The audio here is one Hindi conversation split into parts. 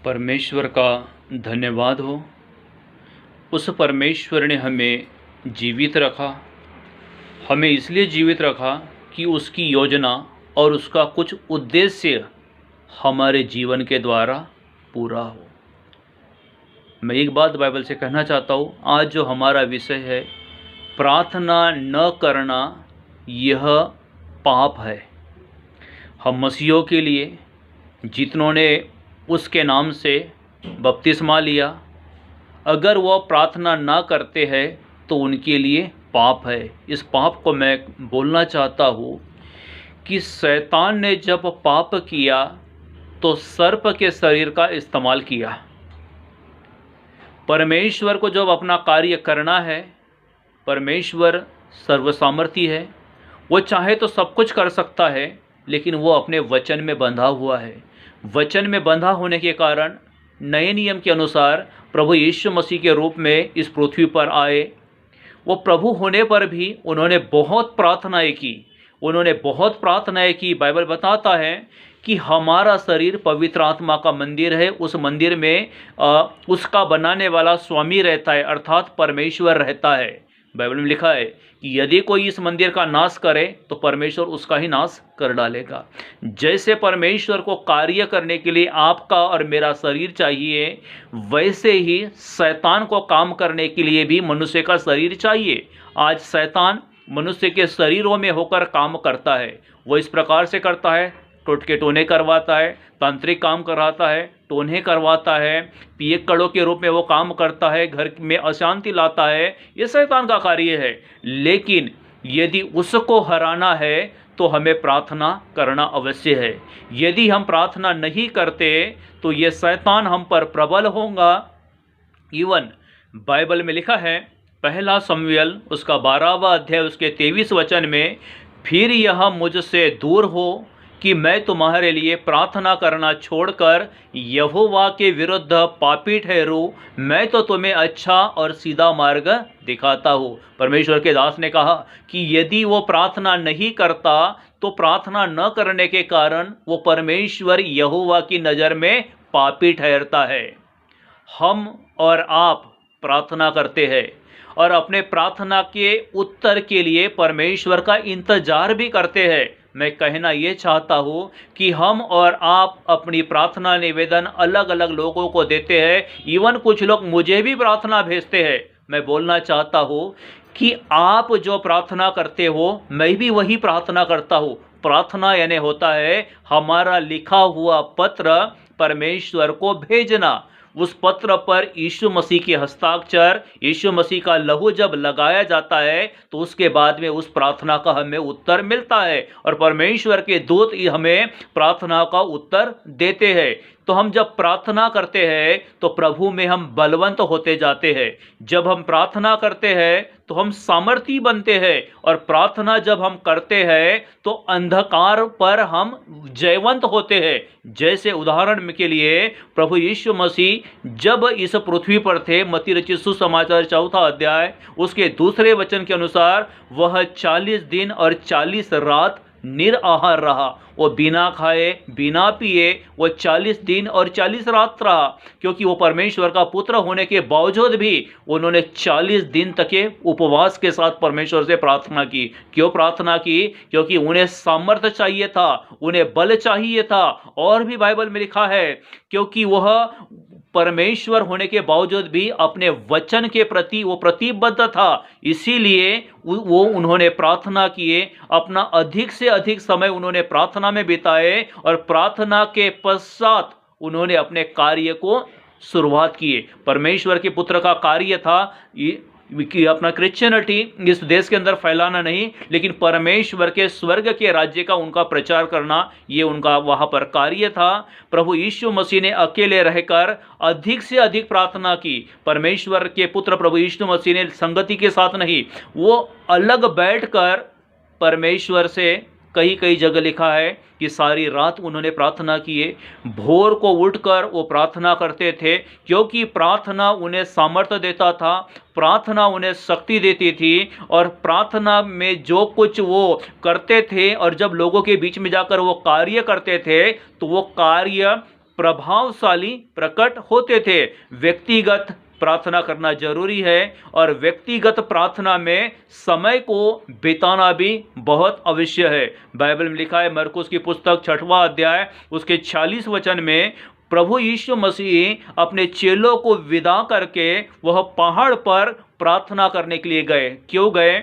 परमेश्वर का धन्यवाद हो। उस परमेश्वर ने हमें जीवित रखा। हमें इसलिए जीवित रखा कि उसकी योजना और उसका कुछ उद्देश्य हमारे जीवन के द्वारा पूरा हो। मैं एक बात बाइबल से कहना चाहता हूँ। आज जो हमारा विषय है, प्रार्थना न करना यह पाप है। हम मसीहों के लिए, जितनों ने उसके नाम से बपतिस्मा लिया, अगर वह प्रार्थना ना करते हैं तो उनके लिए पाप है। इस पाप को मैं बोलना चाहता हूँ कि शैतान ने जब पाप किया तो सर्प के शरीर का इस्तेमाल किया। परमेश्वर को जब अपना कार्य करना है, परमेश्वर सर्वसामर्थी है, वो चाहे तो सब कुछ कर सकता है, लेकिन वो अपने वचन में बंधा हुआ है। वचन में बंधा होने के कारण नए नियम के अनुसार प्रभु यीशु मसीह के रूप में इस पृथ्वी पर आए। वो प्रभु होने पर भी उन्होंने बहुत प्रार्थनाएं की। बाइबल बताता है कि हमारा शरीर पवित्र आत्मा का मंदिर है। उस मंदिर में उसका बनाने वाला स्वामी रहता है, अर्थात परमेश्वर रहता है। बाइबल में लिखा है कि यदि कोई इस मंदिर का नाश करे तो परमेश्वर उसका ही नाश कर डालेगा। जैसे परमेश्वर को कार्य करने के लिए आपका और मेरा शरीर चाहिए, वैसे ही शैतान को काम करने के लिए भी मनुष्य का शरीर चाहिए। आज शैतान मनुष्य के शरीरों में होकर काम करता है। वो इस प्रकार से करता है, टोटके टोने करवाता है, तांत्रिक काम कराता है, टोने करवाता है, पियक्कड़ों के रूप में वो काम करता है, घर में अशांति लाता है। ये शैतान का कार्य है। लेकिन यदि उसको हराना है तो हमें प्रार्थना करना अवश्य है। यदि हम प्रार्थना नहीं करते तो ये शैतान हम पर प्रबल होगा। इवन बाइबल में लिखा है, पहला शमूएल उसका 12वां अध्याय उसके 23 वचन में, फिर यह मुझसे दूर हो कि मैं तुम्हारे लिए प्रार्थना करना छोड़कर यहोवा के विरुद्ध पापी ठहरूं। मैं तो तुम्हें अच्छा और सीधा मार्ग दिखाता हूँ। परमेश्वर के दास ने कहा कि यदि वो प्रार्थना नहीं करता तो प्रार्थना न करने के कारण वो परमेश्वर यहोवा की नज़र में पापी ठहरता है। हम और आप प्रार्थना करते हैं और अपने प्रार्थना के उत्तर के लिए परमेश्वर का इंतजार भी करते हैं। मैं कहना ये चाहता हूँ कि हम और आप अपनी प्रार्थना निवेदन अलग अलग लोगों को देते हैं। इवन कुछ लोग मुझे भी प्रार्थना भेजते हैं। मैं बोलना चाहता हूँ कि आप जो प्रार्थना करते हो, मैं भी वही प्रार्थना करता हूँ। प्रार्थना यानी होता है हमारा लिखा हुआ पत्र परमेश्वर को भेजना। उस पत्र पर यीशु मसीह के हस्ताक्षर, यीशु मसीह का लहू जब लगाया जाता है तो उसके बाद में उस प्रार्थना का हमें उत्तर मिलता है और परमेश्वर के दूत हमें प्रार्थना का उत्तर देते हैं। तो हम जब प्रार्थना करते हैं तो प्रभु में हम बलवंत होते जाते हैं। जब हम प्रार्थना करते हैं तो हम सामर्थी बनते हैं और प्रार्थना जब हम करते हैं तो अंधकार पर हम जयवंत होते हैं। जैसे उदाहरण के लिए प्रभु यीशु मसीह जब इस पृथ्वी पर थे, मत्ती रचित सुसमाचार 4वां अध्याय उसके 2 वचन के अनुसार, वह 40 दिन और 40 रात निराहार रहा। वो बिना खाए बिना पिए वो 40 दिन और 40 रात रहा, क्योंकि वो परमेश्वर का पुत्र होने के बावजूद भी उन्होंने 40 दिन तक के उपवास के साथ परमेश्वर से प्रार्थना की। क्यों प्रार्थना की? क्योंकि उन्हें सामर्थ्य चाहिए था, उन्हें बल चाहिए था। और भी बाइबल में लिखा है, क्योंकि वह परमेश्वर होने के बावजूद भी अपने वचन के प्रति वो प्रतिबद्ध था, इसीलिए वो उन्होंने प्रार्थना किए। अपना अधिक से अधिक समय उन्होंने प्रार्थना में बिताए और प्रार्थना के पश्चात उन्होंने अपने कार्य को शुरुआत किए। परमेश्वर के पुत्र का कार्य था कि अपना क्रिश्चियनिटी इस देश के अंदर फैलाना नहीं, लेकिन परमेश्वर के स्वर्ग के राज्य का उनका प्रचार करना, ये उनका वहाँ पर कार्य था। प्रभु यीशु मसीह ने अकेले रहकर अधिक से अधिक प्रार्थना की। परमेश्वर के पुत्र प्रभु यीशु मसीह ने संगति के साथ नहीं, वो अलग बैठकर परमेश्वर से कई कई जगह लिखा है कि सारी रात उन्होंने प्रार्थना किए। भोर को उठकर वो प्रार्थना करते थे, क्योंकि प्रार्थना उन्हें सामर्थ्य देता था, प्रार्थना उन्हें शक्ति देती थी। और प्रार्थना में जो कुछ वो करते थे और जब लोगों के बीच में जाकर वो कार्य करते थे तो वो कार्य प्रभावशाली प्रकट होते थे। व्यक्तिगत प्रार्थना करना जरूरी है और व्यक्तिगत प्रार्थना में समय को बिताना भी बहुत अवश्य है। बाइबल में लिखा है, मरकुस की पुस्तक 6वां अध्याय उसके 46 वचन में, प्रभु यीशु मसीह अपने चेलों को विदा करके वह पहाड़ पर प्रार्थना करने के लिए गए। क्यों गए?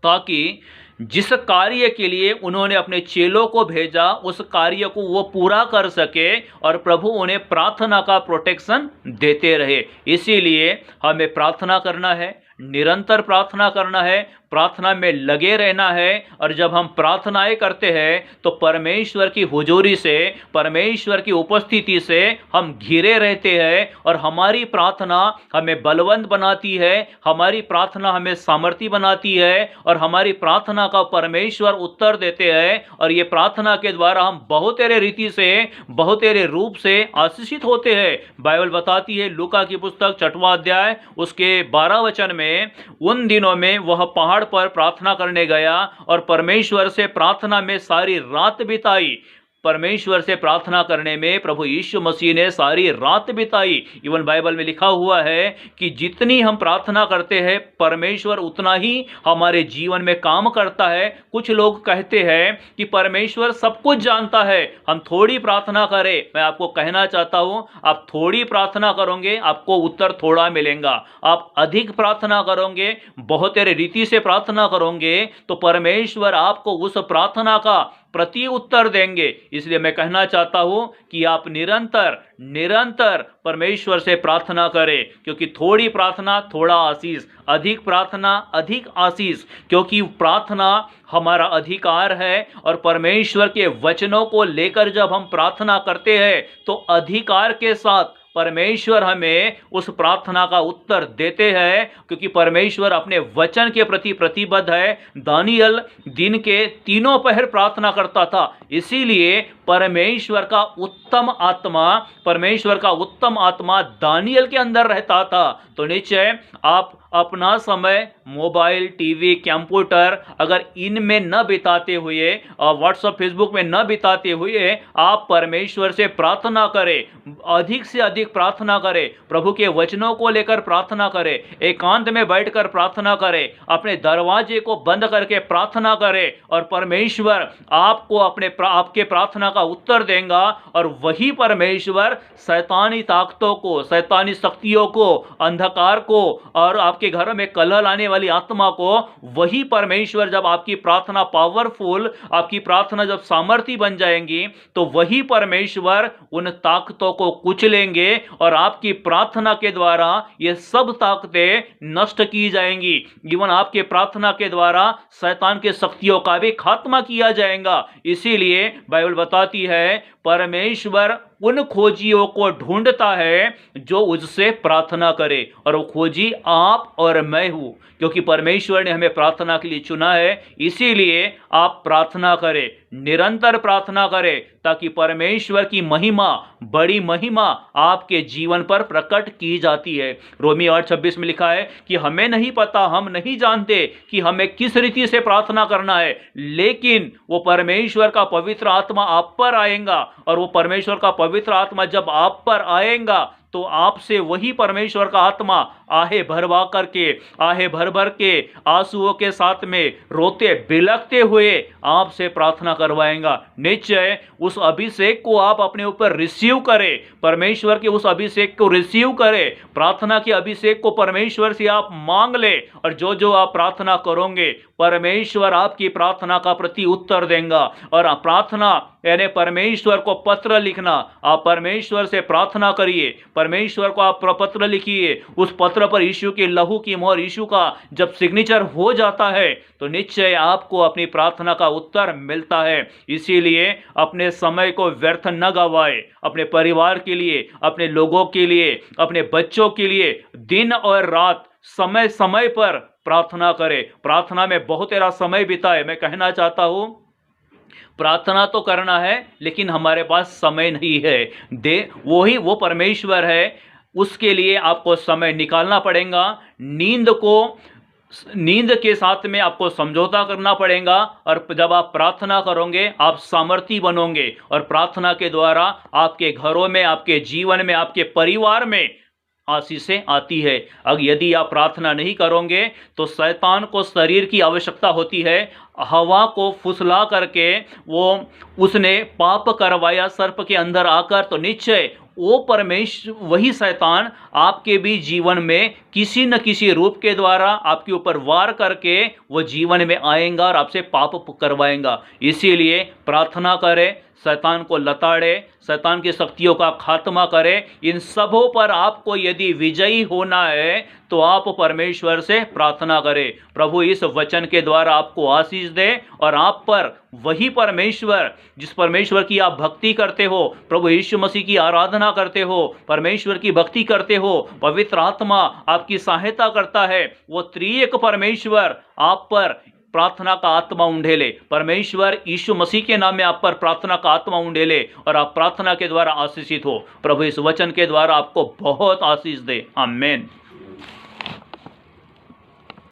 ताकि जिस कार्य के लिए उन्होंने अपने चेलों को भेजा उस कार्य को वो पूरा कर सके और प्रभु उन्हें प्रार्थना का प्रोटेक्शन देते रहे। इसीलिए हमें प्रार्थना करना है, निरंतर प्रार्थना करना है, प्रार्थना में लगे रहना है। और जब हम प्रार्थनाएं करते हैं तो परमेश्वर की हुजूरी से, परमेश्वर की उपस्थिति से हम घिरे रहते हैं और हमारी प्रार्थना हमें बलवंत बनाती है, हमारी प्रार्थना हमें सामर्थी बनाती है और हमारी प्रार्थना का परमेश्वर उत्तर देते हैं। और ये प्रार्थना के द्वारा हम बहुतेरे रीति से, बहुतेरे रूप से आशीषित होते हैं। बाइबल बताती है, लूका की पुस्तक 6वां अध्याय उसके 12 वचन में, उन दिनों में वह पहाड़ पर प्रार्थना करने गया और परमेश्वर से प्रार्थना में सारी रात बिताई। परमेश्वर से प्रार्थना करने में प्रभु यीशु मसीह ने सारी रात बिताई। इवन बाइबल में लिखा हुआ है कि जितनी हम प्रार्थना करते हैं परमेश्वर उतना ही हमारे जीवन में काम करता है। कुछ लोग कहते हैं कि परमेश्वर सब कुछ जानता है, हम थोड़ी प्रार्थना करें। मैं आपको कहना चाहता हूं, आप थोड़ी प्रार्थना करोगे आपको उत्तर थोड़ा मिलेगा। आप अधिक प्रार्थना करोगे, बहुत रीति से प्रार्थना करोगे तो परमेश्वर आपको उस प्रार्थना का प्रति उत्तर देंगे। इसलिए मैं कहना चाहता हूं कि आप निरंतर परमेश्वर से प्रार्थना करें, क्योंकि थोड़ी प्रार्थना थोड़ा आशीष, अधिक प्रार्थना अधिक आशीष। क्योंकि प्रार्थना हमारा अधिकार है और परमेश्वर के वचनों को लेकर जब हम प्रार्थना करते हैं तो अधिकार के साथ परमेश्वर हमें उस प्रार्थना का उत्तर देते हैं, क्योंकि परमेश्वर अपने वचन के प्रति प्रतिबद्ध है। दानियल दिन के 3 पहर प्रार्थना करता था, इसीलिए परमेश्वर का उत्तम आत्मा दानियल के अंदर रहता था। तो निश्चय आप अपना समय मोबाइल, टीवी, कंप्यूटर अगर इनमें न बिताते हुए, व्हाट्सएप, फेसबुक में न बिताते हुए आप परमेश्वर से प्रार्थना करें, अधिक से अधिक प्रार्थना करें, प्रभु के वचनों को लेकर प्रार्थना करें, एकांत में बैठकर प्रार्थना करें, अपने दरवाजे को बंद करके प्रार्थना करें और परमेश्वर आपको आपके प्रार्थना का उत्तर देगा। और वही परमेश्वर शैतानी ताकतों को, शैतानी शक्तियों को, अंधकार को और आपके घर में कलह लाने वाली आत्मा को, वही परमेश्वर जब आपकी प्रार्थना पावरफुल, आपकी प्रार्थना जब सामर्थी बन जाएंगी तो वही परमेश्वर उन ताकतों को कुचलेंगे और आपकी प्रार्थना के द्वारा ये सब ताकतें नष्ट की जाएंगी। इवन आपके प्रार्थना के द्वारा शैतान के शक्तियों का भी खात्मा किया जाएगा। इसीलिए बाइबल बताती है परमेश्वर उन खोजियों को ढूंढता है जो उससे प्रार्थना करे, और वो खोजी आप और मैं हूं, क्योंकि परमेश्वर ने हमें प्रार्थना के लिए चुना है। इसीलिए आप प्रार्थना करें, निरंतर प्रार्थना करें, ताकि परमेश्वर की महिमा, बड़ी महिमा आपके जीवन पर प्रकट की जाती है। रोमी 8:26 में लिखा है कि हमें नहीं पता, हम नहीं जानते कि हमें किस रीति से प्रार्थना करना है, लेकिन वो परमेश्वर का पवित्र आत्मा आप पर आएगा, और वो परमेश्वर का पवित्र आत्मा जब आप पर आएगा तो आपसे वही परमेश्वर का आत्मा आहे भर भर के आंसुओं के साथ में रोते बिलखते हुए आपसे प्रार्थना करवाएगा। निश्चय उस अभिषेक को आप अपने ऊपर रिसीव करें, परमेश्वर के उस अभिषेक को रिसीव करें, प्रार्थना के अभिषेक को परमेश्वर से आप मांग ले, और जो जो आप प्रार्थना करोगे परमेश्वर आपकी प्रार्थना का प्रति उत्तर देगा। और प्रार्थना यानी परमेश्वर को पत्र लिखना, आप परमेश्वर से प्रार्थना करिए, परमेश्वर को आप पत्र लिखिए, उस पत्र पर यीशु के लहू की मोहर, यीशु का जब सिग्नेचर हो जाता है तो निश्चय आपको अपनी प्रार्थना का उत्तर मिलता है। इसीलिए अपने समय को व्यर्थ न गवाए, अपने परिवार के लिए, अपने लोगों के लिए, अपने बच्चों के लिए दिन और रात समय समय पर प्रार्थना करें, प्रार्थना में बहुत तेरा समय बिताए। मैं कहना चाहता हूं प्रार्थना तो करना है लेकिन हमारे पास समय नहीं है। वो परमेश्वर है, उसके लिए आपको समय निकालना पड़ेगा। नींद को नींद के साथ में आपको समझौता करना पड़ेगा, और जब आप प्रार्थना करोगे आप सामर्थी बनोगे, और प्रार्थना के द्वारा आपके घरों में, आपके जीवन में, आपके परिवार में आशीषें आती है। अगर यदि आप प्रार्थना नहीं करोगे तो शैतान को शरीर की आवश्यकता होती है। हवा को फुसला करके उसने पाप करवाया सर्प के अंदर आकर, तो निश्चय वो वही शैतान आपके भी जीवन में किसी न किसी रूप के द्वारा आपके ऊपर वार करके वो जीवन में आएगा और आपसे पाप करवाएगा। इसीलिए प्रार्थना करें, शैतान को लताड़े, शैतान की शक्तियों का खात्मा करे। इन सबों पर आपको यदि विजयी होना है तो आप परमेश्वर से प्रार्थना करें। प्रभु इस वचन के द्वारा आपको आशीष दे, और आप पर वही परमेश्वर, जिस परमेश्वर की आप भक्ति करते हो, प्रभु यीशु मसीह की आराधना करते हो, परमेश्वर की भक्ति करते हो, पवित्र आत्मा आपकी सहायता करता है, वो त्रिएक परमेश्वर आप पर प्रार्थना का आत्मा उंडेले। परमेश्वर यीशु मसीह के नाम में आप पर प्रार्थना का आत्मा उंडेले, और आप प्रार्थना के द्वारा आशीषित हो। प्रभु इस वचन के द्वारा आपको बहुत आशीष दे। आमीन।